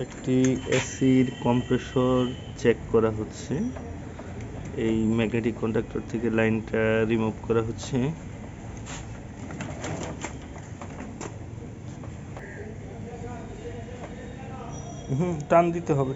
একটি এসির compressor check করা হচ্ছে। এই ম্যাগনেটিক কন্ডাক্টর থেকে লাইনটা রিমুভ করা হচ্ছে। টান দিতে হবে।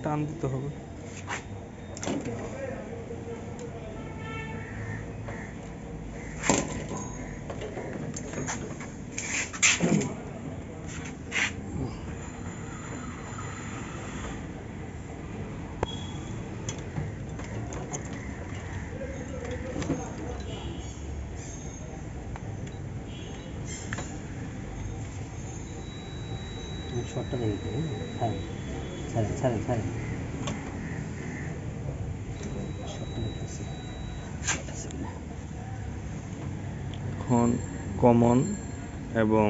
শর্টটা দেখতে ছাড়েন শর্টটা দেখতেছি। এখন কমন এবং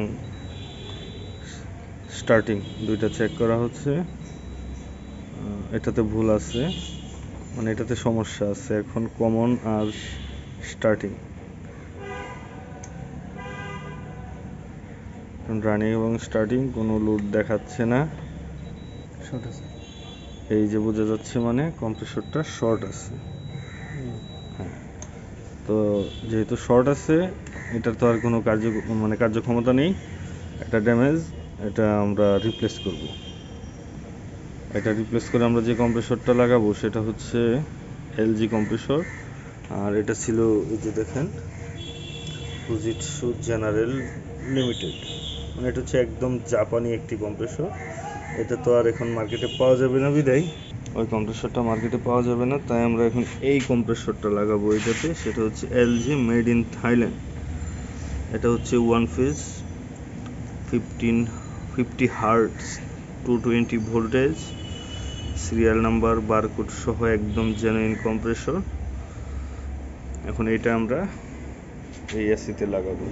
স্টার্টিং দুইটা চেক করা হচ্ছে। এটাতে ভুল আছে, মানে এটাতে সমস্যা আছে। এখন কমন আর স্টার্টিং, রানিং এবং স্টার্টিং কোনো লোড দেখাচ্ছে না। শর্ট আছে, এই যে বোঝা যাচ্ছে, মানে কম্প্রেসরটা শর্ট আছে। হ্যাঁ, তো যেহেতু শর্ট আছে, এটার তো আর কোনো কার্যক্ষমতা নেই, এটা ড্যামেজ। এটা আমরা রিপ্লেস করব। এটা রিপ্লেস করে আমরা যে কম্প্রেসরটা লাগাবো সেটা হচ্ছে এলজি কম্প্রেসর। আর এটা ছিল, এই যে দেখেন, ফুজিটসু জেনারেল লিমিটেড, মানে এটা হচ্ছে একদম জাপানি একটি কম্প্রেসর। এটা তো আর এখন মার্কেটে পাওয়া যাবে না, বিদায় ওই কম্প্রেসরটা মার্কেটে পাওয়া যাবে না, তাই আমরা এখন এই কম্প্রেসরটা লাগাবো এটাতে। সেটা হচ্ছে এলজি, মেড ইন থাইল্যান্ড। এটা হচ্ছে 1 phase 50 hertz 220 voltage, serial number, barcode সহ একদম জেনুইন কম্প্রেসর। এখন এটা আমরা এই এসিতে লাগাবো।